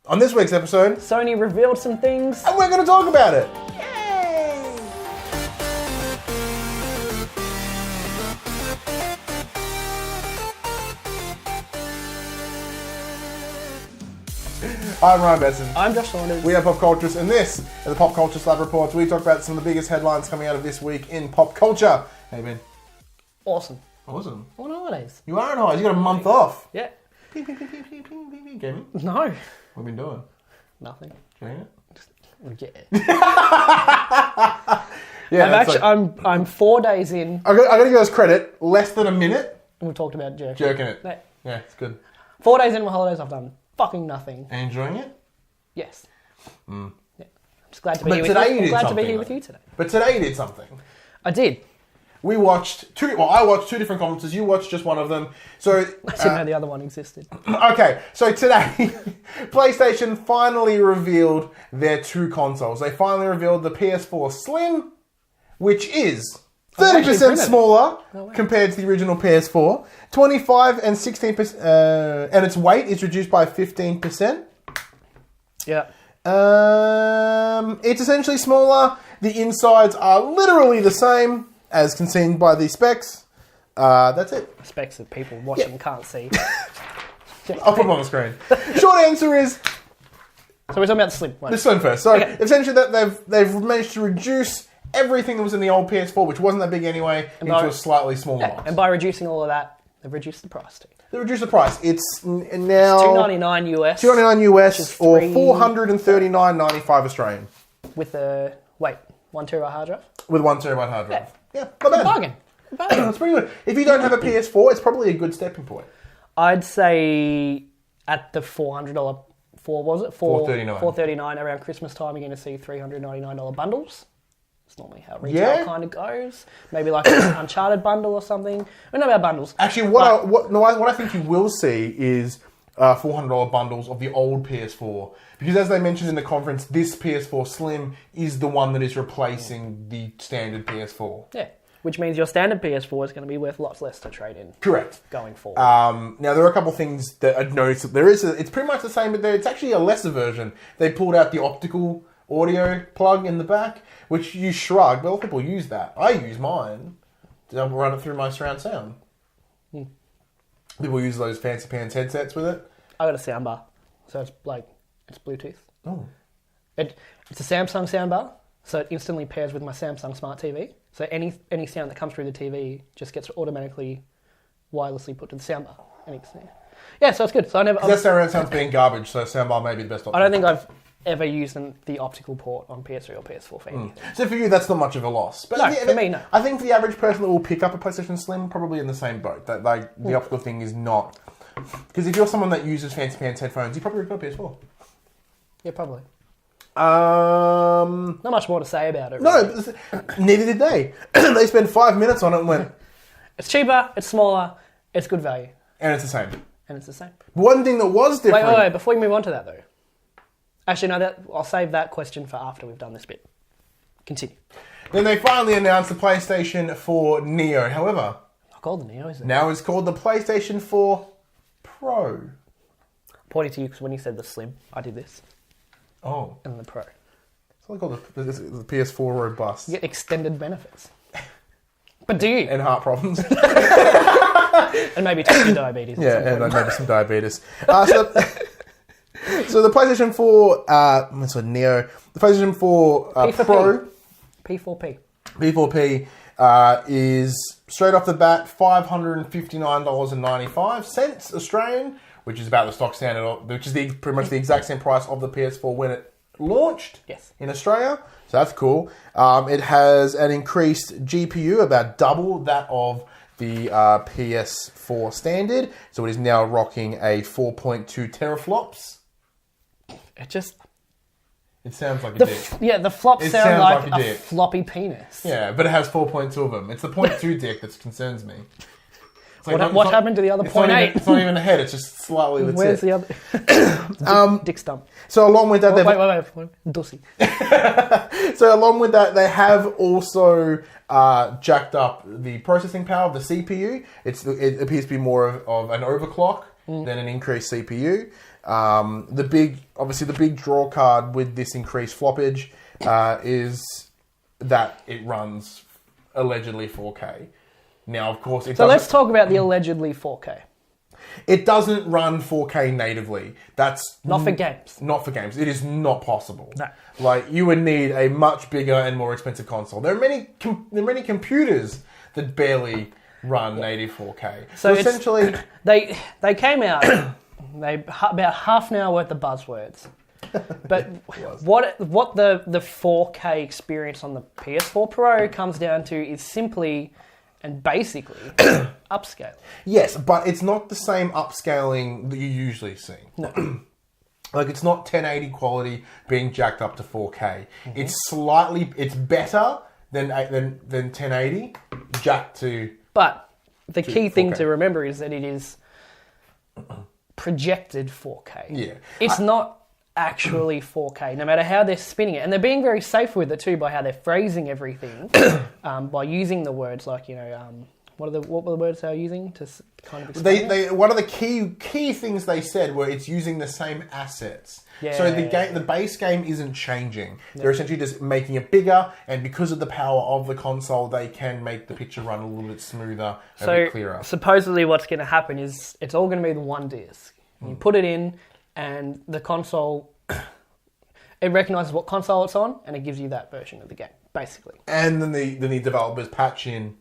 On this week's episode, Sony revealed some things. and we're going to talk about it. Yay! I'm Ryan Besson. I'm Josh Saunders. We are Pop Culturists, and this is the Pop Culture Slab Reports. We talk about some of the biggest headlines coming out of this week in pop culture. Hey, Ben. Awesome. Awesome. I'm on holidays. You are on holidays. You got a month off. Yeah. Ping, ping, ping, ping, ping, ping, ping, ping. Gaming? No. What have you been doing? Nothing. Doing it? Yeah. I'm 4 days in. I got to give us credit. Less than a minute. And we've talked about jerking. Jerking it. Yeah. Yeah, it's good. 4 days in my holidays, I've done fucking nothing. And enjoying it? Yes. Mm. Yeah. I'm just glad to be But here with today you. you I'm did glad to be something, here with though. you today. But today you did something. I did. I watched two different conferences. You watched just one of them. So I didn't know the other one existed. Okay, so today, PlayStation finally revealed their two consoles. They finally revealed the PS4 Slim, which is 30% smaller compared to the original PS4. 25 and 16%, and its weight is reduced by 15%. Yeah. It's essentially smaller. The insides are literally the same as can seen by the specs. That's it. Specs that people watching can't see. I'll put them on the screen. Short answer is So we're talking about the Slim. the Slim first. So essentially, that they've managed to reduce everything that was in the old PS4, which wasn't that big anyway, into a slightly smaller box. And by reducing all of that, they've reduced the price too. They reduced the price. It's now $299 US. $299 US or three- $439.95 Australian With a 1 terabyte hard drive. with 1 terabyte hard drive. Yeah, not bad. Bargain. That's pretty good. If you don't have a PS4, it's probably a good stepping point. I'd say at the $400 $439. $439 around Christmas time, you're going to see $399 bundles. That's normally how retail kind of goes. Maybe like an Uncharted bundle or something. I don't know about bundles. Actually, what I think you will see is $400 bundles of the old PS4. Because as they mentioned in the conference, this PS4 Slim is the one that is replacing the standard PS4. Yeah. Which means your standard PS4 is going to be worth lots less to trade in. Correct. Going forward. Now, there are a couple of things that I'd noticed. It's pretty much the same, but it's actually a lesser version. They pulled out the optical audio plug in the back, which you shrug. Well, people use that. I use mine to run it through my surround sound. People use those fancy pants headsets with it. I got a soundbar. So it's Bluetooth. Oh. It's a Samsung soundbar, so it instantly pairs with my Samsung Smart TV. So any sound that comes through the TV just gets automatically wirelessly put to the soundbar. Yeah, so it's good. So that surround sound's being garbage, so soundbar may be the best option. I don't think I've ever used the optical port on PS3 or PS4 for any. So for you, that's not much of a loss. But no, for me, no. I think for the average person that will pick up a PlayStation Slim, probably in the same boat. That the optical thing is not... Because if you're someone that uses fancy pants headphones, you probably got a PS4. Yeah, probably. Not much more to say about it. No, really. neither did they. They spent 5 minutes on it and went... It's cheaper, it's smaller, it's good value. And it's the same. One thing that was different... Wait, before we move on to that though. Actually, no, I'll save that question for after we've done this bit. Continue. Then they finally announced the PlayStation 4 Neo. However... Not called the Neo, is it? Now it's called the PlayStation 4 Pro. Pointing to you because when you said the Slim, I did this. Oh. And the Pro. It's like called the PS4 Robust. You get extended benefits. But do you? And heart problems. And maybe type 2 diabetes. Yeah, and maybe some diabetes. So the PlayStation 4, Neo, the PlayStation 4 Pro... P4P. P4P is, straight off the bat, $559.95 Australian, which is about the stock standard, which is pretty much the exact same price of the PS4 when it launched in Australia. So that's cool. It has an increased GPU, about double that of the PS4 standard. So it is now rocking a 4.2 teraflops. It sounds like a dick. Yeah, the flops sound like a floppy penis. Yeah, but it has 4.2 of them. It's the 0.2 dick that concerns me. What happened to the other 0.8? It's not even a head, it's just slightly the tip. Where's the other? Dick stump. So along with that... Wait. Dussy. So along with that, they have also jacked up the processing power of the CPU. It appears to be more of an overclock than an increased CPU. The big draw card with this increased floppage is that it runs allegedly 4K. Now, of course, So let's talk about the allegedly 4K. It doesn't run 4K natively. That's not for games. Not for games. It is not possible. No. Like, you would need a much bigger and more expensive console. There are many computers that barely run native 4K. So essentially, they came out. About half an hour worth of buzzwords. But what the 4K experience on the PS4 Pro comes down to is simply and basically upscale. Yes, but it's not the same upscaling that you usually see. No. Like, it's not 1080 quality being jacked up to 4K. Mm-hmm. It's better than 1080 jacked to. But the key 4K. thing to remember is that it is projected 4K. Yeah. It's not actually 4K, no matter how they're spinning it. And they're being very safe with it too by how they're phrasing everything, by using the words like, what were the words they were using to kind of explain it? One of the key things they said were it's using the same assets. Yeah, so the base game isn't changing. They're essentially just making it bigger, and because of the power of the console, they can make the picture run a little bit smoother, a bit clearer. Supposedly what's going to happen is it's all going to be the one disc. You put it in, and the console, it recognises what console it's on, and it gives you that version of the game, basically. And then the developers patch in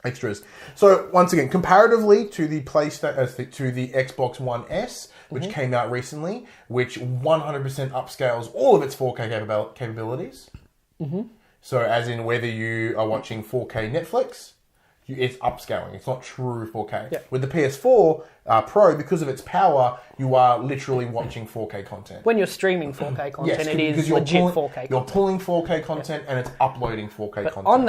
extras. So once again, comparatively to the PlayStation, to the Xbox One S, which came out recently, which 100% upscales all of its 4K capabilities. Mm-hmm. So as in whether you are watching 4K Netflix, it's upscaling. It's not true 4K. Yeah. With the PS4 Pro, because of its power, you are literally watching 4K content. When you're streaming 4K content, yes, it is legit 4K content. You're pulling 4K content and it's uploading 4K content. On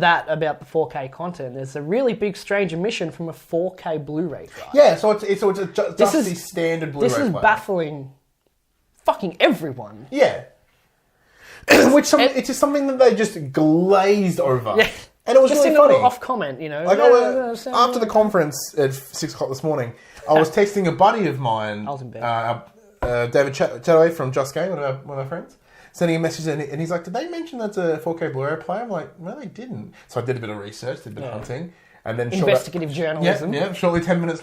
that, about the 4K content, there's a really big strange omission from a 4K Blu-ray drive. Yeah, so it's the standard Blu-ray player. This is baffling fucking everyone. Yeah. It's just something that they just glazed over. Yeah. And it was just really funny. Off comment, Like after the conference at 6 o'clock this morning, I was texting a buddy of mine. I was in bed. David Chataway from Just Game, one of my friends, sending a message, and he's like, "Did they mention that's a 4K Blu-ray player?" I'm like, "No, they didn't." So I did a bit of research, did a bit of hunting, and then investigative journalism. Yeah. Shortly, 10 minutes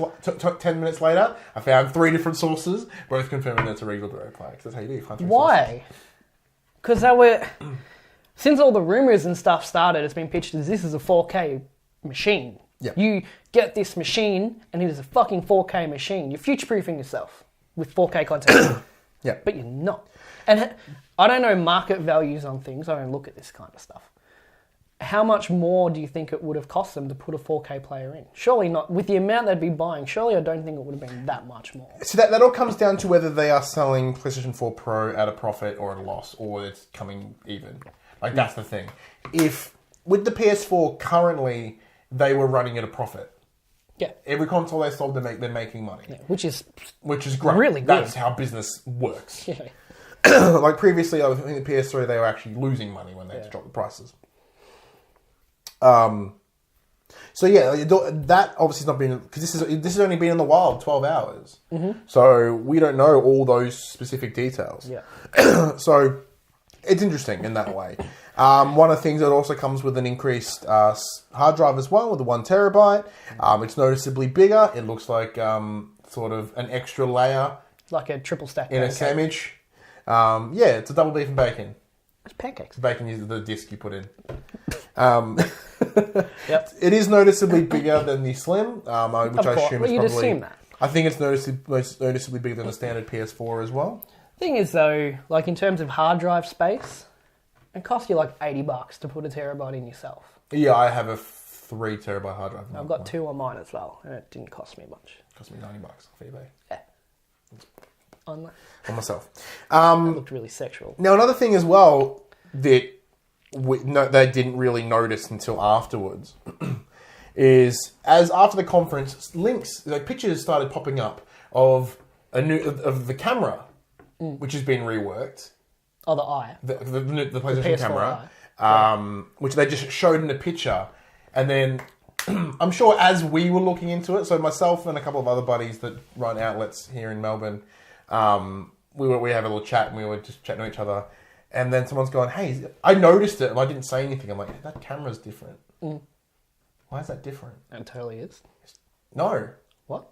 later, I found 3 different sources, both confirming that it's a regular Blu-ray player. Because that's how you do. You find 3 Why? Because they were. Since all the rumours and stuff started, it's been pitched as this is a 4K machine. Yeah. You get this machine, and it is a fucking 4K machine. You're future-proofing yourself with 4K content. Yeah. But you're not. And I don't know market values on things. I don't look at this kind of stuff. How much more do you think it would have cost them to put a 4K player in? Surely not. With the amount they'd be buying, surely I don't think it would have been that much more. So that all comes down to whether they are selling PlayStation 4 Pro at a profit or at a loss, or it's coming even. Like, that's the thing. If, with the PS4 currently, they were running at a profit. Yeah. Every console they sold, they're making money. Yeah, which is great. Really good. That's how business works. Yeah. Like, previously, I think the PS3, they were actually losing money when they had to drop the prices. So yeah, that obviously has not been, because this has only been in the wild 12 hours. Mm-hmm. So we don't know all those specific details. Yeah. So it's interesting in that way. One of the things that also comes with an increased hard drive as well, with the 1 terabyte. It's noticeably bigger. It looks like sort of an extra layer, like a triple stack in a sandwich. Yeah, it's a double beef and bacon. It's pancakes. Bacon is the disc you put in. Yep. It is noticeably bigger than the Slim, which I assume is you'd probably. assume that. I think it's noticeably bigger than the standard PS4 as well. Thing is, though, like in terms of hard drive space, it costs you like $80 to put a terabyte in yourself. Yeah, I have a 3 terabyte hard drive. I've got 2 on mine as well, and it didn't cost me much. It cost me $90 off eBay. Yeah. On myself. That looked really sexual. Now, another thing as well that they didn't really notice until afterwards is, as after the conference, pictures started popping up of the camera, which has been reworked. Oh, the eye. The PlayStation camera, which they just showed in a picture, and then I'm sure as we were looking into it, so myself and a couple of other buddies that run outlets here in Melbourne, we have a little chat and we were just chatting to each other. And then someone's going, hey, I noticed it and I didn't say anything. I'm like, hey, that camera's different. Why is that different? It totally is. No. What?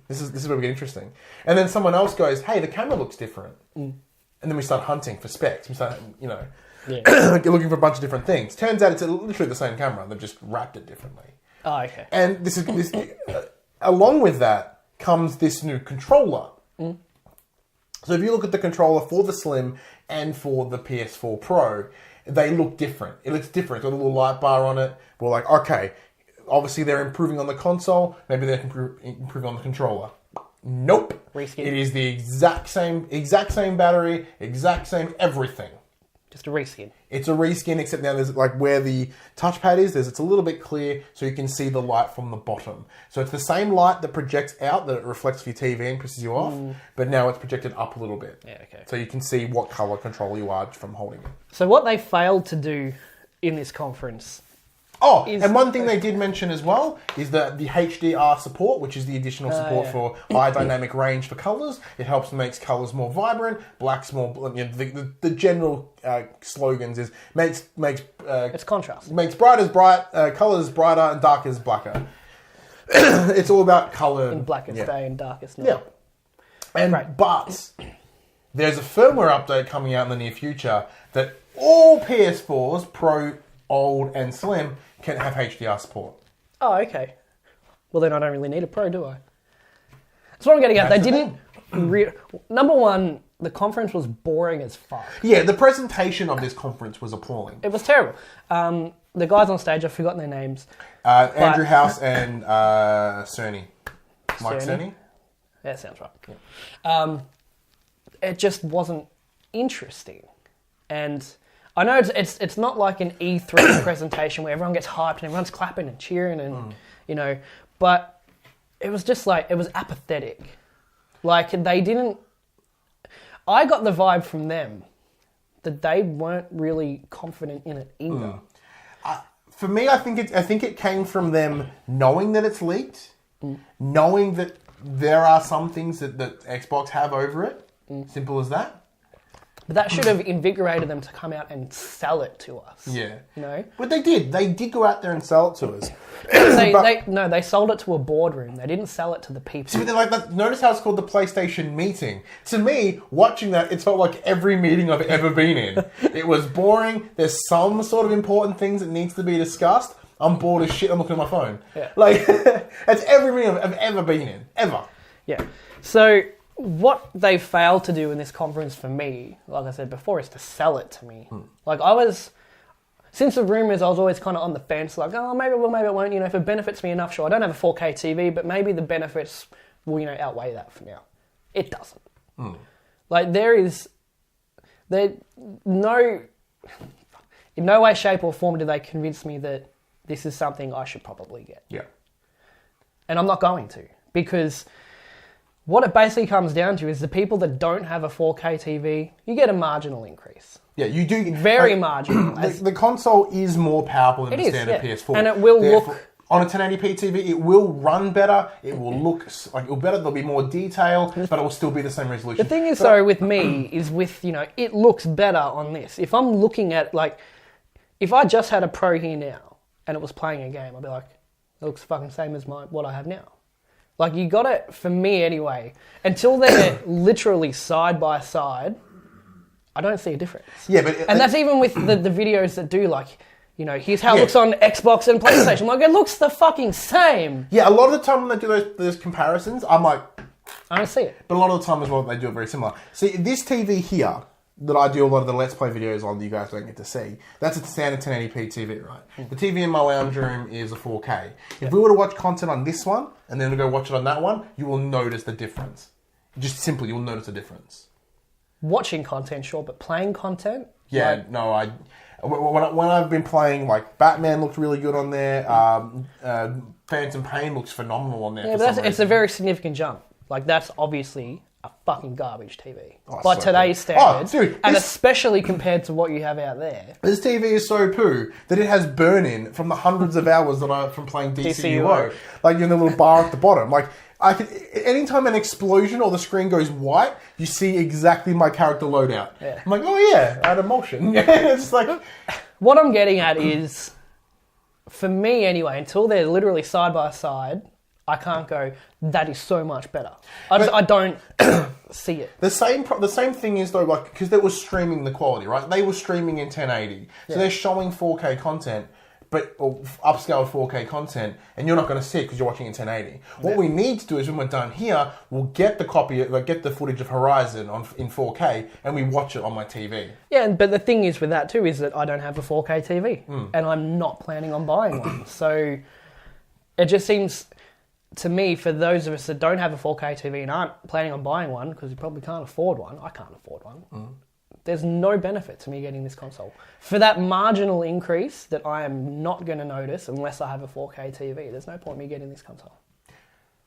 This is where we get interesting. And then someone else goes, hey, the camera looks different. And then we start hunting for specs. We start, looking for a bunch of different things. Turns out it's literally the same camera. They've just wrapped it differently. Oh, okay. And this along with that comes this new controller. So if you look at the controller for the Slim and for the PS4 Pro, they look different. It looks different. It's got a little light bar on it. We're like, okay, obviously they're improving on the console. Maybe they can improve on the controller. Nope. Reskin. It is the exact same battery, exact same everything. Just a reskin. It's a reskin, except now there's like where the touchpad is, it's a little bit clear so you can see the light from the bottom. So it's the same light that projects out, that it reflects for your TV and pisses you off, but now it's projected up a little bit. Yeah, okay. So you can see what colour control you are from holding it. So what they failed to do in this conference... and one thing they did mention as well is that the HDR support, which is the additional support for high dynamic range for colours. It helps make colours more vibrant, blacks more... the general slogans is makes it's contrast. Makes bright as bright, colours brighter, and dark as blacker. It's all about colour. In blackest day and darkest night. Yeah. But there's a firmware update coming out in the near future that all PS4s, Pro, Old, and Slim, can have HDR support. Oh, okay. Well, then I don't really need a Pro, do I? That's what I'm getting at. They didn't... Number one, the conference was boring as fuck. Yeah, the presentation of this conference was appalling. It was terrible. The guys on stage, I've forgotten their names. Andrew House and Cerny. Mike Cerny? Yeah, sounds right. Yeah. It just wasn't interesting. And... I know it's not like an E3 presentation where everyone gets hyped and everyone's clapping and cheering and, but it was just like, it was apathetic. Like they didn't... I got the vibe from them that they weren't really confident in it either. For me, I think it came from them knowing that it's leaked, knowing that there are some things that Xbox have over it. Simple as that. But that should have invigorated them to come out and sell it to us. Yeah. You know? But they did. They did go out there and sell it to us. They sold it to a boardroom. They didn't sell it to the people. See, notice how it's called the PlayStation meeting. To me, watching that, it felt like every meeting I've ever been in. It was boring. There's some sort of important things that needs to be discussed. I'm bored as shit. I'm looking at my phone. Yeah. Like, that's every meeting I've ever been in. Ever. Yeah. So... what they failed to do in this conference for me, like I said before, is to sell it to me. Like since the rumours, I was always kind of on the fence, like, oh, maybe it will, maybe it won't. If it benefits me enough, sure. I don't have a 4K TV, but maybe the benefits will, outweigh that for now. It doesn't. Like in no way, shape or form do they convince me that this is something I should probably get. Yeah. And I'm not going to, because... what it basically comes down to is the people that don't have a 4K TV, you get a marginal increase. Yeah, you do. Very marginal. The console is more powerful than the standard PS4. And it will look... on a 1080p TV, it will run better. It will look like it'll better. There'll be more detail, but it will still be the same resolution. The thing is, with me, is it looks better on this. If I'm looking at, if I just had a Pro here now, and it was playing a game, I'd be like, it looks fucking same as what I have now. Like, you got it, for me anyway, until they're literally side by side, I don't see a difference. Yeah, but... and that's even with the videos that do, here's how it looks on Xbox and PlayStation. Like, it looks the fucking same. Yeah, a lot of the time when they do those comparisons, I'm like... I don't see it. But a lot of the time as well, they do it very similar. See, this TV here, that I do a lot of the Let's Play videos on that you guys don't get to see, that's a standard 1080p TV, right? The TV in my lounge room is a 4K. If we were to watch content on this one, and then we go watch it on that one, you will notice the difference. Just simply, you'll notice a difference. Watching content, sure, but playing content? Yeah, when I've been playing, Batman looked really good on there, Phantom Pain looks phenomenal on there. Yeah, but it's a very significant jump. That's obviously a fucking garbage TV. Oh, by so today's cool. standards. Oh, dude, and especially compared to what you have out there. This TV is so poo that it has burn-in from the hundreds of hours that from playing DCUO. Like, you're in the little bar at the bottom. Like, anytime an explosion or the screen goes white, you see exactly my character loadout. Yeah. I'm like, oh yeah, I had emulsion. It's like... What I'm getting at is, for me anyway, until they're literally side by side, I can't go, that is so much better. I don't see it. The same thing is though, like, because they were streaming the quality, right? They were streaming in 1080. So they're showing 4K content, or upscaled 4K content, and you're not going to see it because you're watching in 1080. What we need to do is when we're done here, we'll get the footage of Horizon in 4K, and we watch it on my TV. Yeah, but the thing is with that too is that I don't have a 4K TV, and I'm not planning on buying one. So it just seems... To me, for those of us that don't have a 4K TV and aren't planning on buying one, because you probably can't afford one, I can't afford one, there's no benefit to me getting this console. For that marginal increase that I am not going to notice unless I have a 4K TV, there's no point in me getting this console.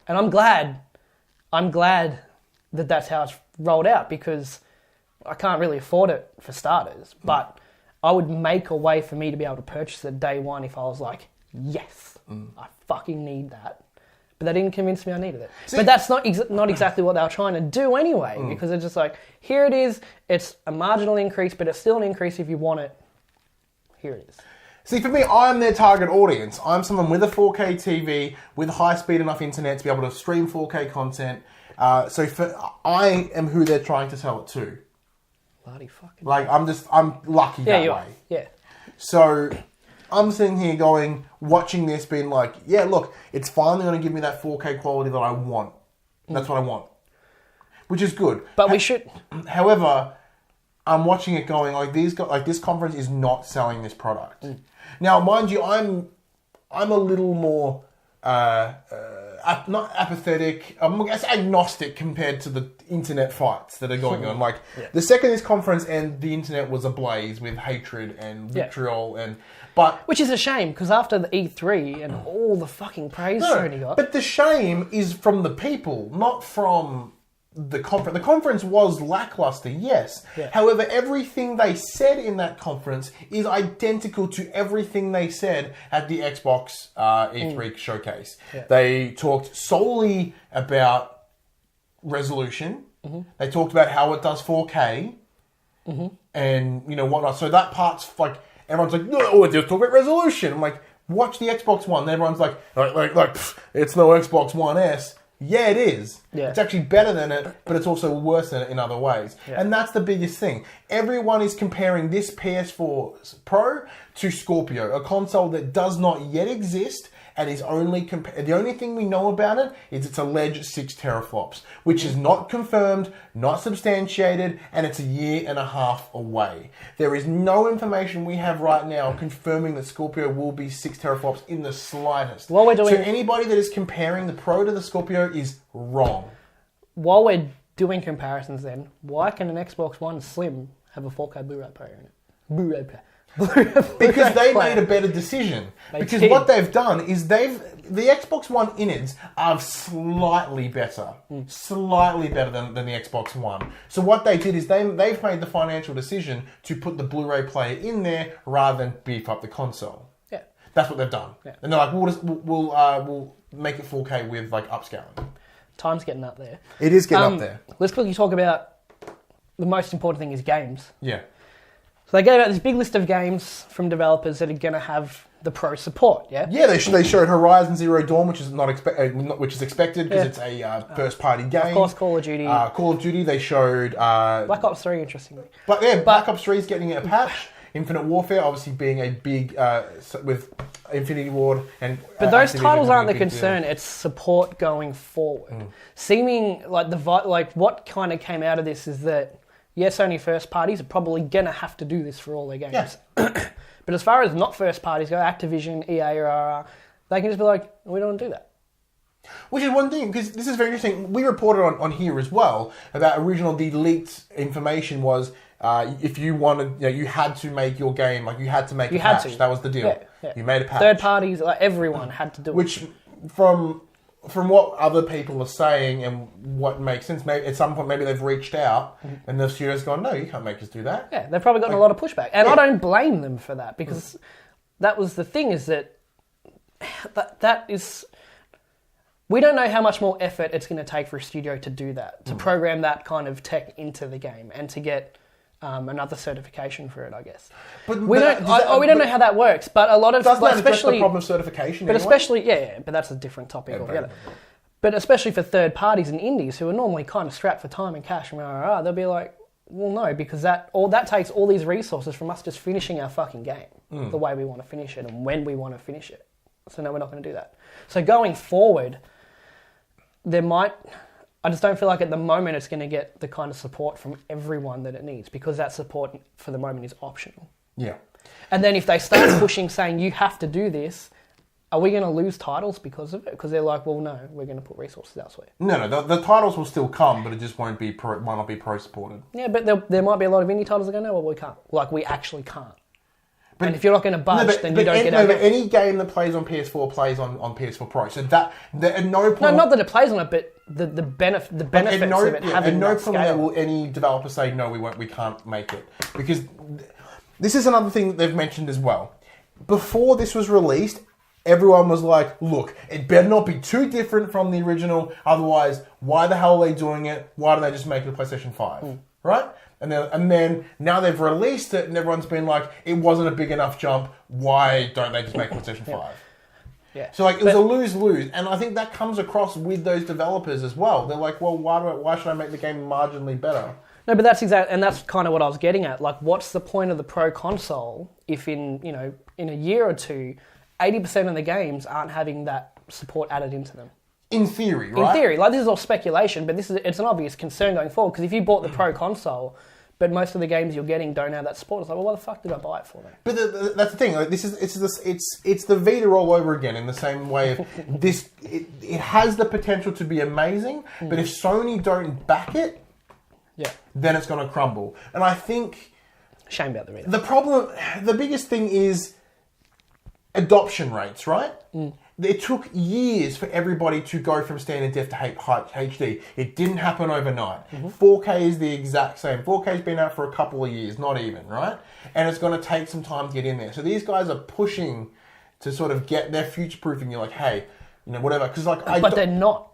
And I'm glad that that's how it's rolled out, because I can't really afford it for starters, but I would make a way for me to be able to purchase it day one if I was like, yes, I fucking need that. But they didn't convince me I needed it. But that's not exactly what they were trying to do anyway, because they're just like, here it is, it's a marginal increase, but it's still an increase if you want it. Here it is. See, for me, I'm their target audience. I'm someone with a 4K TV, with high-speed enough internet to be able to stream 4K content. I am who they're trying to sell it to. Bloody fucking... Like, I'm lucky that way. Yeah. So... I'm sitting here watching this, being like, yeah, look, it's finally going to give me that 4K quality that I want. That's what I want. Which is good. But we should... However, I'm watching it going, this conference is not selling this product. Now, mind you, I'm a little more, not apathetic, I'm agnostic compared to the internet fights that are going on. Like, the second this conference ended, the internet was ablaze with hatred and vitriol Which is a shame, because after the E3 and all the fucking praise Sony got... But the shame is from the people, not from the conference. The conference was lackluster, yes. Yeah. However, everything they said in that conference is identical to everything they said at the Xbox E3 showcase. Yeah. They talked solely about resolution. They talked about how it does 4K and, whatnot. So that part's like... Everyone's like, no, just talk about resolution. I'm like, watch the Xbox One. And everyone's like, it's no Xbox One S. Yeah, it is. Yeah. It's actually better than it, but it's also worse than it in other ways. Yeah. And that's the biggest thing. Everyone is comparing this PS4 Pro to Scorpio, a console that does not yet exist and is only the only thing we know about it is its alleged 6 teraflops, which is not confirmed, not substantiated, and it's a year and a half away. There is no information we have right now confirming that Scorpio will be 6 teraflops in the slightest. So anybody that is comparing the Pro to the Scorpio is wrong. While we're doing comparisons then, why can an Xbox One Slim have a 4K Blu-ray player in it? Blu-ray player. Because they made a better decision. Because what they've done is the Xbox One innards are slightly better. Slightly better than the Xbox One. So what they did is they've made the financial decision to put the Blu-ray player in there rather than beef up the console. Yeah. That's what they've done. Yeah. And they're like, we'll make it 4K with upscaling. Time's getting up there. It is getting up there. Let's quickly talk about the most important thing is games. Yeah. So they gave out this big list of games from developers that are going to have the Pro support, yeah? Yeah, they showed Horizon Zero Dawn, which is which is expected because it's a first-party game. Of course, Call of Duty. Call of Duty, they showed... Black Ops 3, interestingly. Black Ops 3 is getting a patch. Infinite Warfare, obviously being a big... with Infinity Ward and... But those titles aren't the concern, it's support going forward. Seeming what kind of came out of this is that yes, only first parties are probably going to have to do this for all their games. Yes. But as far as not first parties go, Activision, EA, or they can just be like, we don't do that. Which is one thing, because this is very interesting. We reported on here as well about the leaked information was if you wanted, you had to make your game, you had to make a patch. That was the deal. Yeah. You made a patch. Third parties, everyone had to do it. Which, from from what other people are saying and what makes sense, maybe at some point maybe they've reached out and the studio's gone, no, you can't make us do that. Yeah, they've probably gotten a lot of pushback. And I don't blame them for that, because that was the thing, is that is... We don't know how much more effort it's going to take for a studio to do that, to program that kind of tech into the game and to get another certification for it, I guess. We don't know how that works, but a lot of... Doesn't that address the problem of certification But anyway? especially, but that's a different topic altogether. But especially for third parties and indies who are normally kind of strapped for time and cash, and they'll be like, well, no, because that takes all these resources from us just finishing our fucking game the way we want to finish it and when we want to finish it. So no, we're not going to do that. So going forward, I just don't feel like at the moment it's going to get the kind of support from everyone that it needs, because that support for the moment is optional. Yeah. And then if they start pushing, saying you have to do this, are we going to lose titles because of it? Because they're like, well, no, we're going to put resources elsewhere. No, the titles will still come, but it just might not be pro supported. Yeah, but there might be a lot of indie titles that go, no, well, we can't. Like, we actually can't. And if you're not going to budge, then you don't get out. Any game that plays on PS4 plays on PS4 Pro. So that at no point. No, not that it plays on it, but the benefits of it having at no that point scale. will any developer say no, we can't make it, because this is another thing that they've mentioned as well. Before this was released, everyone was like, look, it better not be too different from the original, otherwise, why the hell are they doing it? Why don't they just make it a PlayStation 5? Right? And then now they've released it and everyone's been like, it wasn't a big enough jump, why don't they just make PlayStation 5? Yeah. So it was a lose-lose, and I think that comes across with those developers as well. They're like, well, why should I make the game marginally better? No, but that's kind of what I was getting at. Like, what's the point of the Pro console if in a year or two, 80% of the games aren't having that support added into them? In theory, right? In theory. Like, this is all speculation, but it's an obvious concern going forward, because if you bought the Pro console, but most of the games you're getting don't have that support, it's like, well, why the fuck did I buy it for then? But that's the thing. Like, it's the Vita all over again, in the same way. It has the potential to be amazing, but if Sony don't back it, then it's going to crumble. And I think... Shame about the Vita. The biggest thing is adoption rates, right? It took years for everybody to go from standard def to HD. It didn't happen overnight. 4K is the exact same. 4K's been out for a couple of years, not even, right? And it's going to take some time to get in there. So these guys are pushing to sort of get their future-proofing. You're like, hey, whatever. But they're not.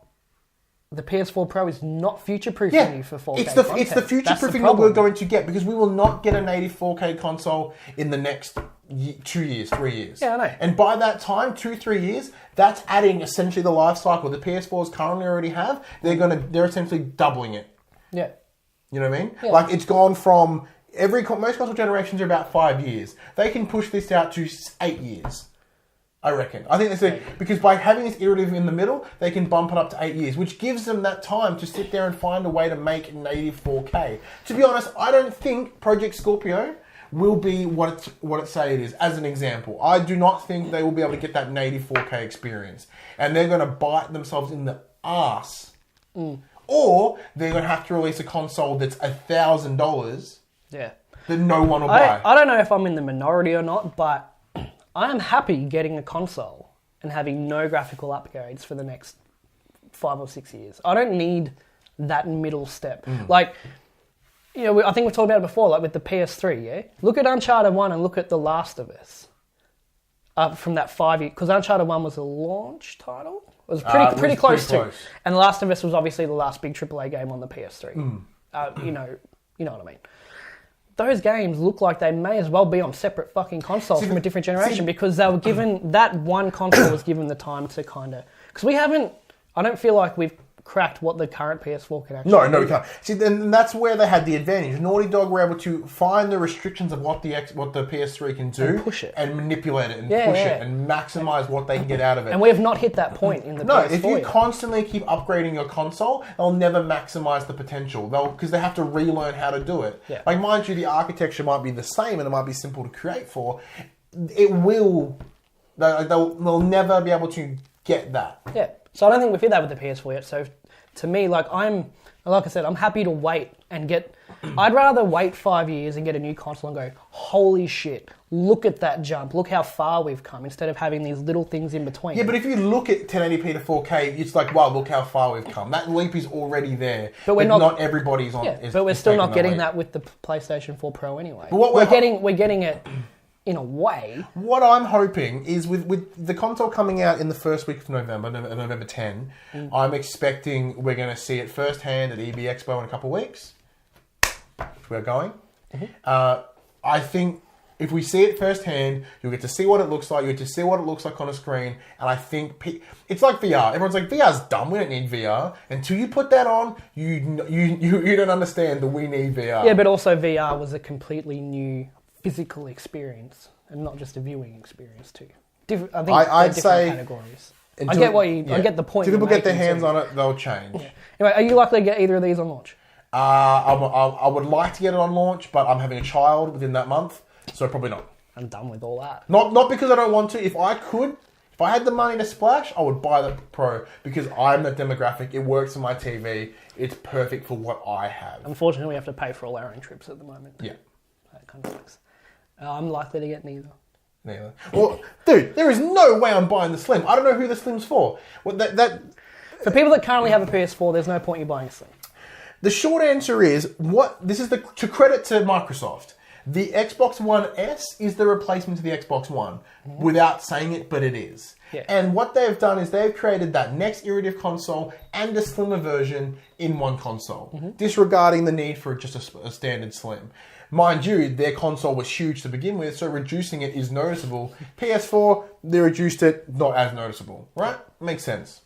The PS4 Pro is not future-proofing you for 4K content. It's the future-proofing that we're going to get, because we will not get a native 4K console in the next 2 years, 3 years. Yeah, I know. And by that time, 2-3 years, that's adding essentially the life cycle the PS4s currently already have. They're essentially doubling it. Yeah. You know what I mean? Yeah. Like, it's gone from most console generations are about 5 years. They can push this out to 8 years. I reckon. I think that's because by having this iterative in the middle, they can bump it up to 8 years, which gives them that time to sit there and find a way to make native 4K. To be honest, I don't think Project Scorpio will be what it say it is. As an example, I do not think they will be able to get that native 4K experience, and they're going to bite themselves in the ass, or they're going to have to release a console that's $1,000. Yeah. That no one will buy. I don't know if I'm in the minority or not, but I am happy getting a console and having no graphical upgrades for the next 5 or 6 years. I don't need that middle step. Like, I think we've talked about it before, like with the PS3, yeah? Look at Uncharted 1 and look at The Last of Us. From that 5 year, because Uncharted 1 was a launch title. It was pretty close to. And The Last of Us was obviously the last big AAA game on the PS3. You know what I mean. Those games look like they may as well be on separate fucking consoles from a different generation, because they were given, that one console was given the time to kind of... Because I don't feel like we've cracked what the current PS4 can actually do. No, we can't. See, and that's where they had the advantage. Naughty Dog were able to find the restrictions of what the PS3 can do, and push it, and manipulate it, and push it, and maximize what they can get out of it. And we have not hit that point in the PS4 if you yet. constantly keep upgrading your console, they'll never maximize the potential. Because they have to relearn how to do it. Yeah. Like, mind you, the architecture might be the same, and it might be simple to create for. It will. They'll never be able to get that. Yeah. So I don't think we've hit that with the PS4 yet. So to me, like I said, I'm happy to wait and get I'd rather wait 5 years and get a new console and go, holy shit, look at that jump, look how far we've come, instead of having these little things in between. Yeah, but if you look at 1080p to 4K, it's like, wow, look how far we've come. That leap is already there. But not everybody's on. Yeah, but we're still not getting that with the PlayStation 4 Pro anyway. But we're getting it in a way. What I'm hoping is with the console coming out in the first week of November, November 10, I'm expecting we're going to see it firsthand at EB Expo in a couple of weeks. We're going. I think if we see it firsthand, you'll get to see what it looks like. You get to see what it looks like on a screen. And I think it's like VR. Everyone's like, VR's dumb. We don't need VR. Until you put that on, you don't understand that we need VR. Yeah, but also VR was a completely new physical experience and not just a viewing experience too. I think I'd say categories. I get the point. If people get their hands on it, they'll change. Yeah. Anyway, are you likely to get either of these on launch? I would like to get it on launch, but I'm having a child within that month, so probably not. I'm done with all that. Not because I don't want to. If I had the money to splash, I would buy the Pro because I'm that demographic. It works on my TV. It's perfect for what I have. Unfortunately, we have to pay for all our own trips at the moment. Yeah. That kind of sucks. I'm likely to get neither. Neither. Well, dude, there is no way I'm buying the Slim. I don't know who the Slim's for. For people that currently have a PS4, there's no point in you buying a Slim. The short answer is, to credit to Microsoft, the Xbox One S is the replacement to the Xbox One, without saying it, but it is. Yeah. And what they've done is they've created that next iterative console and a slimmer version in one console, disregarding the need for just a standard Slim. Mind you, their console was huge to begin with, so reducing it is noticeable. PS4, they reduced it, not as noticeable, right? Makes sense.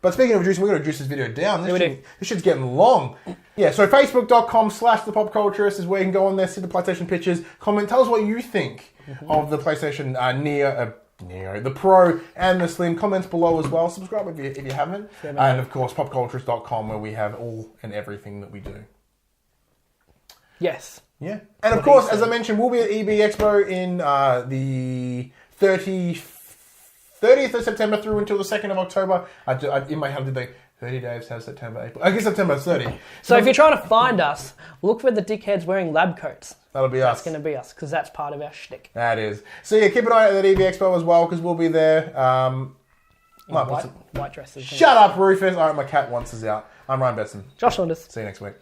But speaking of reducing, we're going to reduce this video down. This shit's getting long. Yeah, so facebook.com/thepopculturist is where you can go on there, see the PlayStation pictures, comment, tell us what you think of the PlayStation Neo, the Pro and the Slim. Comments below as well. Subscribe if you haven't. And of course, popculturist.com where we have all and everything that we do. Yes. Yeah. And of course, as I mentioned, we'll be at EB Expo in the 30th of September through until the 2nd of October. In my head, did they 30 days have September, April? I guess September 30. So if you're trying to find us, look for the dickheads wearing lab coats. That'll be us. That's going to be us, because that's part of our shtick. That is. So yeah, keep an eye out at EB Expo as well, because we'll be there. White dresses. Shut up, Rufus. All right, my cat wants us out. I'm Ryan Betson. Josh Saunders. See you next week.